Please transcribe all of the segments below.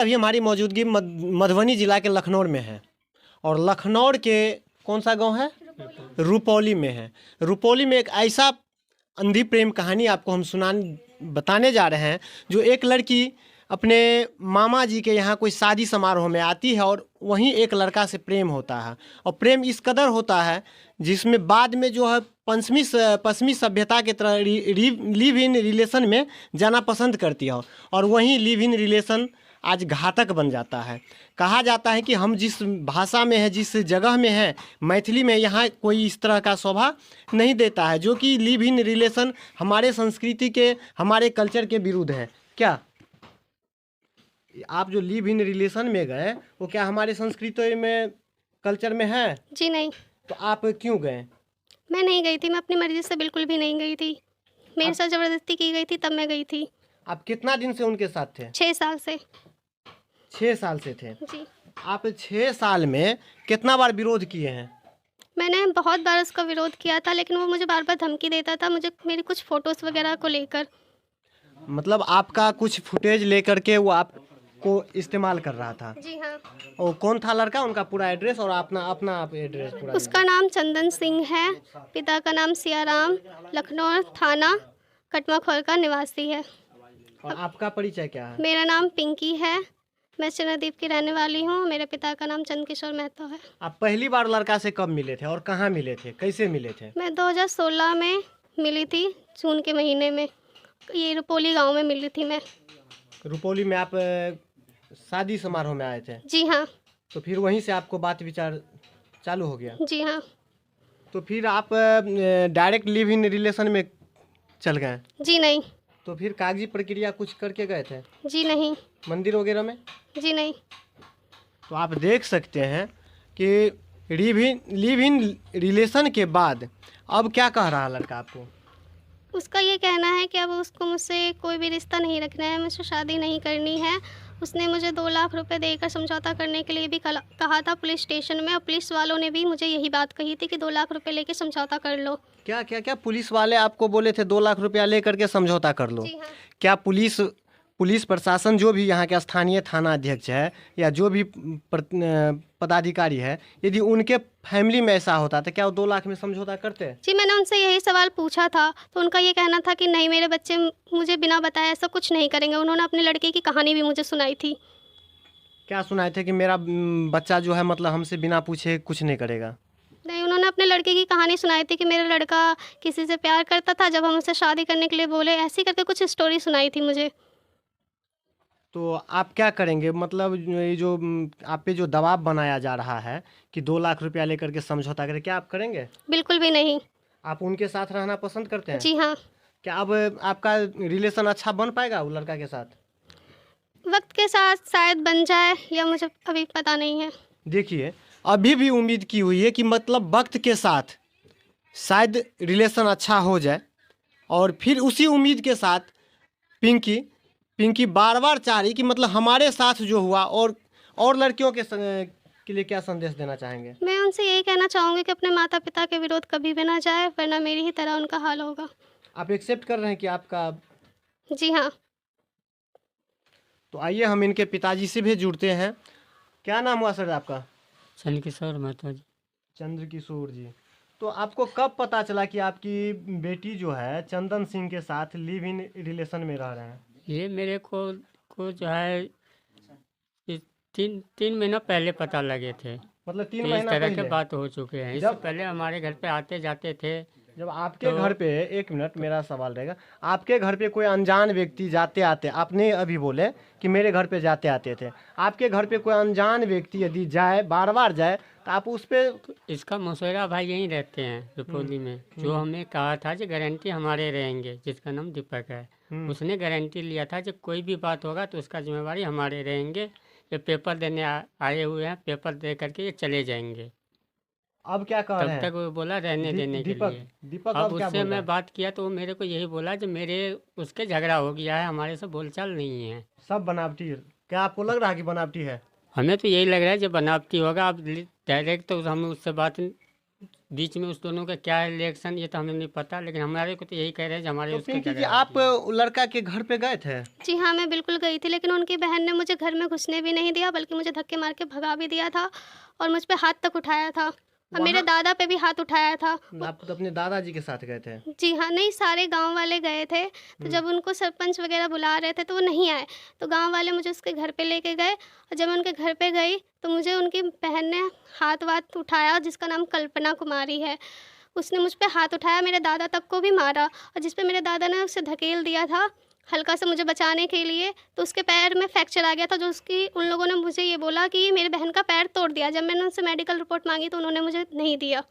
अभी हमारी मौजूदगी मधुबनी जिला के लखनऊ में है और लखनऊ के कौन सा गांव है? रुपौली में है। रुपौली में एक ऐसा अंधी प्रेम कहानी आपको हम बताने जा रहे हैं, जो एक लड़की अपने मामा जी के यहाँ कोई शादी समारोह में आती है और वहीं एक लड़का से प्रेम होता है और प्रेम इस कदर होता है जिसमें बाद में जो है पश्चिमी सभ्यता के तरह लिव इन रिलेशन में जाना पसंद करती है और वहीं लिव इन रिलेशन आज घातक बन जाता है। कहा जाता है कि हम जिस भाषा में है, जिस जगह में है, मैथिली में, यहाँ कोई इस तरह का शोभा नहीं देता है, जो कि लिव इन रिलेशन हमारे संस्कृति के, हमारे कल्चर के विरुद्ध है। क्या आप जो लिव इन रिलेशन में गए वो क्या हमारे संस्कृति में, कल्चर में है? जी नहीं। तो आप क्यों गए? मैं नहीं गई थी, मैं अपनी मर्जी से बिल्कुल भी नहीं गई थी। मेरे साथ ज़बरदस्ती की गई थी, तब मैं गई थी। आप कितना दिन से उनके साथ थे? 6 साल से। 6 साल से थे जी। आप 6 साल में कितना बार विरोध किए हैं? मैंने बहुत बार उसका विरोध किया था, लेकिन वो मुझे बार बार धमकी देता था, मुझे मेरी कुछ फ़ोटोज़ वगैरह को लेकर। मतलब आपका कुछ फुटेज लेकर के वो आपको इस्तेमाल कर रहा था? जी हाँ। और कौन था लड़का? उनका पूरा एड्रेस और अपना अपना आप एड्रेस पूरा। उसका नाम चंदन सिंह है, पिता का नाम सियाराम, लखनऊ थाना कटमा का निवासी है। और आपका परिचय क्या है? मेरा नाम पिंकी है, मैं चंद्रदीप की रहने वाली हूँ। मेरे पिता का नाम चंद्रकिशोर महतो है। आप पहली बार लड़का से कब मिले थे और कहाँ मिले थे, कैसे मिले थे? मैं 2016 में मिली थी, जून के महीने में। ये रुपौली गांव में मिली थी मैं। रुपौली में आप शादी समारोह में आए थे? जी हाँ। तो फिर वहीं से आपको बात विचार चालू हो गया? जी हाँ। तो फिर आप डायरेक्ट लिव इन रिलेशन में चल गए? जी नहीं। तो फिर कागजी प्रक्रिया कुछ करके गए थे? जी नहीं। मंदिर वगैरह में? जी नहीं। तो आप देख सकते हैं कि लिव इन रिलेशन के बाद अब क्या कह रहा है लड़का आपको? उसका ये कहना है कि अब उसको मुझसे कोई भी रिश्ता नहीं रखना है, मुझसे शादी नहीं करनी है। उसने मुझे 2 लाख रुपए देकर समझौता करने के लिए भी कहा था पुलिस स्टेशन में, और पुलिस वालों ने भी मुझे यही बात कही थी कि 2 लाख रुपए लेके समझौता कर लो। क्या क्या क्या पुलिस वाले आपको बोले थे 2 लाख रुपया ले करके समझौता कर लो? जी हाँ। क्या पुलिस प्रशासन, जो भी यहाँ के स्थानीय थाना अध्यक्ष है या जो भी पदाधिकारी है, यदि उनके फैमिली में ऐसा होता तो क्या वो 2 लाख में समझौता करते? जी, मैंने उनसे यही सवाल पूछा था, तो उनका ये कहना था कि नहीं, मेरे बच्चे मुझे बिना बताए ऐसा कुछ नहीं करेंगे। उन्होंने अपने लड़के की कहानी भी मुझे सुनाई थी। क्या सुनाए थे कि मेरा बच्चा जो है मतलब हमसे बिना पूछे कुछ नहीं करेगा? नहीं, उन्होंने अपने लड़के की कहानी सुनाई थी कि मेरा लड़का किसी से प्यार करता था, जब हम उससे शादी करने के लिए बोले, ऐसी करके कुछ स्टोरी सुनाई थी मुझे। तो आप क्या करेंगे? मतलब ये जो आप पे जो दबाव बनाया जा रहा है कि 2 लाख रुपया लेकर के समझौता करें, क्या आप करेंगे? बिल्कुल भी नहीं। आप उनके साथ रहना पसंद करते हैं? जी हाँ। क्या अब आपका रिलेशन अच्छा बन पाएगा वो लड़का के साथ? वक्त के साथ शायद बन जाए, या मुझे अभी पता नहीं है। देखिए, अभी भी उम्मीद की हुई है कि मतलब वक्त के साथ शायद रिलेशन अच्छा हो जाए, और फिर उसी उम्मीद के साथ पिंकी बार बार चाह रही कि मतलब हमारे साथ जो हुआ, और लड़कियों के लिए क्या संदेश देना चाहेंगे? मैं उनसे यही कहना चाहूँगी कि अपने माता पिता के विरोध कभी भी ना जाए, वरना मेरी ही तरह उनका हाल होगा। आप एक्सेप्ट कर रहे हैं कि आपका? जी हाँ। तो आइए हम इनके पिताजी से भी जुड़ते हैं। क्या नाम हुआ सर आपका? चंद्रकिशोर महतो जी। चंद्रकिशोर जी। तो आपको कब पता चला कि आपकी बेटी जो है चंदन सिंह के साथ लिव इन रिलेशन में रह रहे हैं? ये मेरे को जो है इस तीन महीना पहले पता लगे थे। मतलब 3 इस महीना तरह के पहले? बात हो चुके हैं। इससे पहले हमारे घर पे आते जाते थे। जब आपके घर पे, एक मिनट मेरा सवाल रहेगा, आपके घर पे कोई अनजान व्यक्ति जाते आते, आपने अभी बोले कि मेरे घर पे जाते आते थे, आपके घर पे कोई अनजान व्यक्ति यदि जाए, बार बार जाए, तो आप उस पे? इसका मशवरा भाई यहीं रहते हैं रुपौली में, जो हमें कहा था कि गारंटी हमारे रहेंगे, जिसका नाम दीपक है। उसने गारंटी लिया था कि कोई भी बात होगा तो उसका जिम्मेवारी हमारे रहेंगे। ये पेपर देने आए हुए हैं, पेपर दे करके ये चले जाएंगे। अब क्या कह रहे तब हैं? तक वो बोला रहने देने के लिए। दीपक अब अब क्या उससे बोल रहा मैं है? बात किया तो वो मेरे को यही बोला कि मेरे उसके झगड़ा हो गया है, हमारे से बोलचाल नहीं है। सब बनावटी है? क्या आपको लग रहा है कि बनावटी है? हमें तो यही लग रहा है जो बनावटी होगा। अब डायरेक्ट तो हमें उससे बात बीच में उस दोनों का क्या रिलेक्शन ये तो हमें नहीं पता, लेकिन हमारे को तो यही कह रहे हैं कि हमारे तो उसके पिंकी जी जगह आप लड़का के घर पे गए थे? जी हाँ, मैं बिल्कुल गई थी, लेकिन उनकी बहन ने मुझे घर में घुसने भी नहीं दिया, बल्कि मुझे धक्के मार के भगा भी दिया था और मुझ पे हाथ तक उठाया था और मेरे वहाँ दादा पे भी हाथ उठाया था। आप तो अपने दादाजी के साथ गए थे? जी हाँ, नहीं सारे गाँव वाले गए थे, तो जब उनको सरपंच वगैरह बुला रहे थे तो वो नहीं आए, तो गाँव वाले मुझे उसके घर पे लेके गए और जब मैं उनके घर पे गई तो मुझे उनकी बहन ने हाथ-वाथ उठाया, जिसका नाम कल्पना कुमारी है। उसने मुझ पे हाथ उठाया, मेरे दादा तक को भी मारा और जिस पे मेरे दादा ने उसे धकेल दिया था, हल्का सा मुझे बचाने के लिए, तो उसके पैर में फ्रैक्चर आ गया था, जो उसकी उन लोगों ने मुझे ये बोला कि मेरी बहन का पैर तोड़ दिया। जब मैंने उनसे मेडिकल रिपोर्ट माँगी तो उन्होंने मुझे नहीं दिया।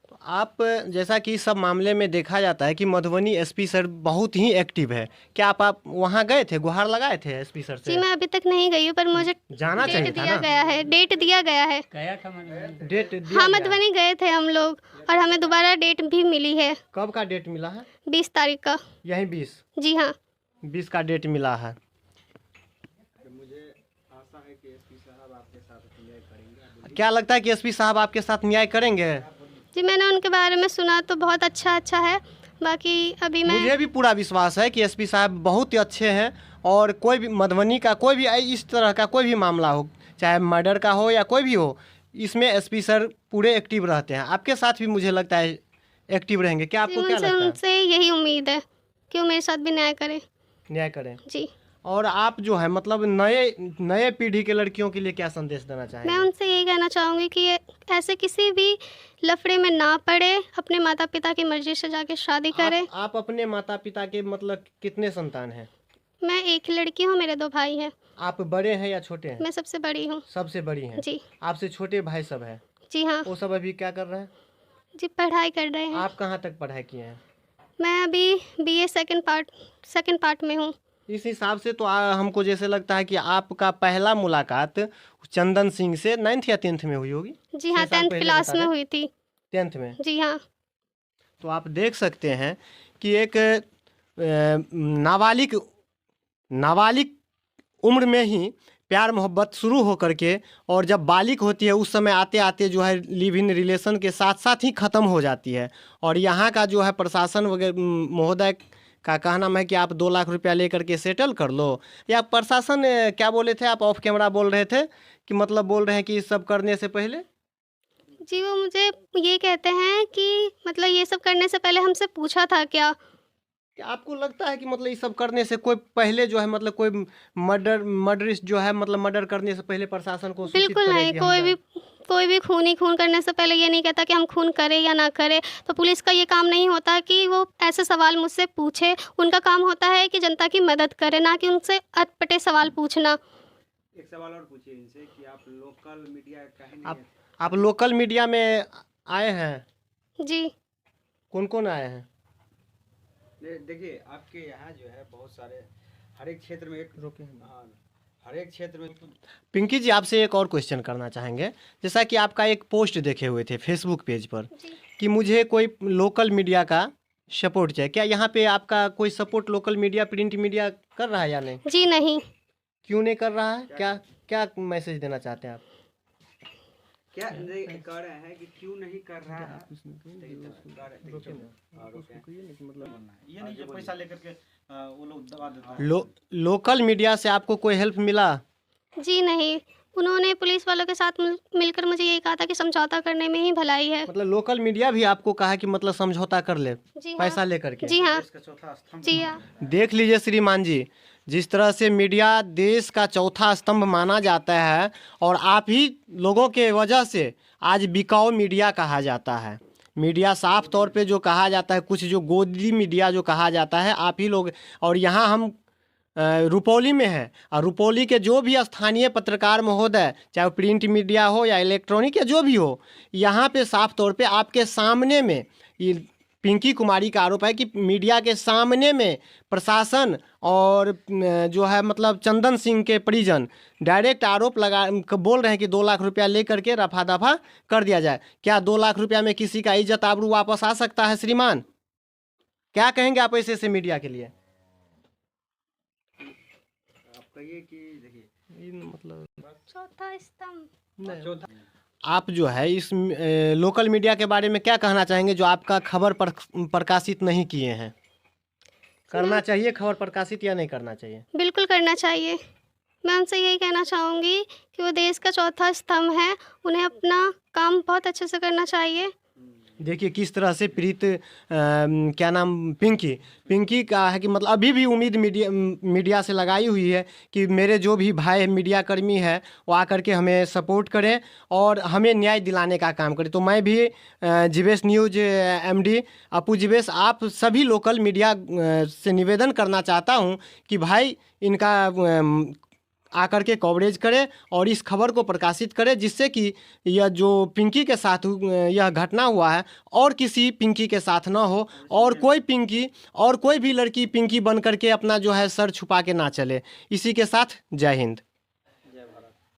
तो आप जैसा कि सब मामले में देखा जाता है कि मधुबनी एसपी सर बहुत ही एक्टिव है। क्या आप वहाँ गए थे, गुहार लगाए थे एसपी सर जी, से? मैं अभी तक नहीं गई हूँ, पर मुझे जाना चाहिए डेट था दिया ना? गया है, डेट दिया गया है। गया था मैंने। डेट दिया हाँ, गया? मधुबनी गए थे हम लोग और हमें दोबारा डेट भी मिली है, कब का डेट मिला है? 20 तारीख का। यही 20 जी हाँ। 20 का डेट मिला है। क्या लगता है कि एसपी साहब आपके साथ न्याय करेंगे? जी, मैंने उनके बारे में सुना तो बहुत अच्छा है, बाकी अभी मैं मुझे भी पूरा विश्वास है कि एसपी साहब बहुत ही अच्छे हैं और कोई भी मधुबनी का कोई भी इस तरह का कोई भी मामला हो, चाहे मर्डर का हो या कोई भी हो, इसमें एसपी सर पूरे एक्टिव रहते हैं। आपके साथ भी मुझे लगता है एक्टिव रहेंगे। क्या जी, आपको क्या मुझसे लगता है? उनसे यही उम्मीद है कि वो मेरे साथ भी न्याय करें। न्याय करें। जी, और आप जो है मतलब नए नए पीढ़ी के लड़कियों के लिए क्या संदेश देना मैं चाहेंगे? उनसे यही कहना चाहूँगी कि ये ऐसे किसी भी लफड़े में ना पड़े, अपने माता-पिता की मर्ज़ी से जाके शादी करें। आप अपने माता पिता के मतलब कितने संतान हैं? मैं एक लड़की हूँ, मेरे 2 भाई हैं। आप बड़े हैं या छोटे हैं? मैं सबसे बड़ी हूँ। सबसे बड़ी हैं। जी, आपसे छोटे भाई सब हैं। जी हाँ। वो सब अभी क्या कर रहे हैं? जी, पढ़ाई कर रहे हैं। आप कहाँ तक पढ़ाई किए हैं? मैं अभी बीए सेकंड पार्ट में हूँ। इस हिसाब से तो हमको जैसे लगता है कि आपका पहला मुलाकात चंदन सिंह से 9th या 10th में हुई होगी। जी हाँ, 6 साल 10th पहले क्लास बता में दें। हुई थी। 10th में। जी हाँ। तो आप देख सकते हैं कि एक नाबालिग नाबालिग उम्र में ही प्यार मोहब्बत शुरू हो करके और जब बालिग होती है उस समय आते आते जो है लिव इन रिलेशन के साथ साथ ही ख़त्म हो जाती है। और यहाँ का जो है प्रशासन वगैरह महोदय का कहना है कि आप 2 लाख रुपया लेकर के सेटल कर लो। या प्रशासन क्या बोले थे, आप ऑफ कैमरा बोल रहे थे कि मतलब बोल रहे हैं कि इस सब करने से पहले जी, वो मुझे ये कहते हैं कि मतलब ये सब करने से पहले हमसे पूछा था क्या? कि आपको लगता है कि मतलब ये सब करने से कोई पहले जो है मतलब कोई मर्डरिस्ट जो है मतलब मर्डर करने से पहले प्रशासन को सूचित बिल्कुल करे नहीं, कि हम कोई भी खून करने से पहले ये नहीं कहता कि हम खून करें या ना करें। तो पुलिस का ये काम नहीं होता कि वो ऐसे सवाल मुझसे पूछे, उनका काम होता है कि जनता की मदद करे, ना कि उनसे अटपटे सवाल पूछना। एक सवाल और पूछिए इनसे कि आप लोकल मीडिया काहे नहीं आप आप लोकल मीडिया में आए हैं? जी, कौन कौन आए हैं? देखिए आपके यहाँ जो है बहुत सारे हर एक क्षेत्र में एक हाँ, हर एक क्षेत्र में पिंकी जी आपसे एक और क्वेश्चन करना चाहेंगे। जैसा कि आपका एक पोस्ट देखे हुए थे फेसबुक पेज पर कि मुझे कोई लोकल मीडिया का सपोर्ट चाहिए। क्या यहाँ पे आपका कोई support local media print media कर रहा है या नहीं? जी नहीं। क्यों नहीं कर रहा है? क्या क्या मैसेज देना चाहते हैं आप? क्या कह रहे हैं कि क्यों नहीं कर रहा है ये नहीं कि पैसा लेकर के वो लोग दबा देते हैं। लोकल मीडिया से आपको कोई हेल्प मिला? जी नहीं, उन्होंने पुलिस वालों के साथ मिलकर मुझे यही कहा था कि समझौता करने में ही भलाई है। मतलब लोकल मीडिया भी आपको कहा कि मतलब समझौता कर ले जी हाँ। पैसा लेकर के? जी हाँ। इसका चौथा स्तंभ जी हाँ। देख लीजिए श्रीमान जी, जिस तरह से मीडिया देश का चौथा स्तंभ माना जाता है और आप ही लोगों के वजह से आज बिकाऊ मीडिया कहा जाता है। मीडिया साफ तौर पे जो कहा जाता है, कुछ जो गोदी मीडिया जो कहा जाता है, आप ही लोग। और यहाँ हम रुपौली में हैं और रुपौली के जो भी स्थानीय पत्रकार महोदय, चाहे प्रिंट मीडिया हो या इलेक्ट्रॉनिक या जो भी हो, यहाँ पे साफ तौर पे आपके सामने में ये पिंकी कुमारी का आरोप है कि मीडिया के सामने में प्रशासन और जो है मतलब चंदन सिंह के परिजन डायरेक्ट आरोप बोल रहे हैं कि 2 लाख रुपया लेकर के रफा दफा कर दिया जाए। क्या 2 लाख रुपया में किसी का इज्जत आबरू वापस आ सकता है श्रीमान? क्या कहेंगे आप ऐसे से मीडिया के लिए? आप कहिए कि देखिए मतलब चौथा स्तंभ। चौथा आप जो है इस लोकल मीडिया के बारे में क्या कहना चाहेंगे जो आपका खबर प्रकाशित नहीं किए हैं? करना चाहिए खबर प्रकाशित या नहीं करना चाहिए? बिल्कुल करना चाहिए। मैं उनसे यही कहना चाहूँगी कि वो देश का चौथा स्तंभ है, उन्हें अपना काम बहुत अच्छे से करना चाहिए। देखिए किस तरह से प्रीत क्या नाम पिंकी का है कि मतलब अभी भी उम्मीद मीडिया से लगाई हुई है कि मेरे जो भी भाई मीडिया कर्मी है वो आकर के हमें सपोर्ट करें और हमें न्याय दिलाने का काम करें। तो मैं भी जीवेश न्यूज़ एमडी अपू जीवेश आप सभी लोकल मीडिया से निवेदन करना चाहता हूं कि भाई इनका आकर के कवरेज करें और इस खबर को प्रकाशित करें, जिससे कि यह जो पिंकी के साथ यह घटना हुआ है और किसी पिंकी के साथ ना हो और कोई भी लड़की पिंकी बन करके अपना जो है सर छुपा के ना चले। इसी के साथ जय हिंद।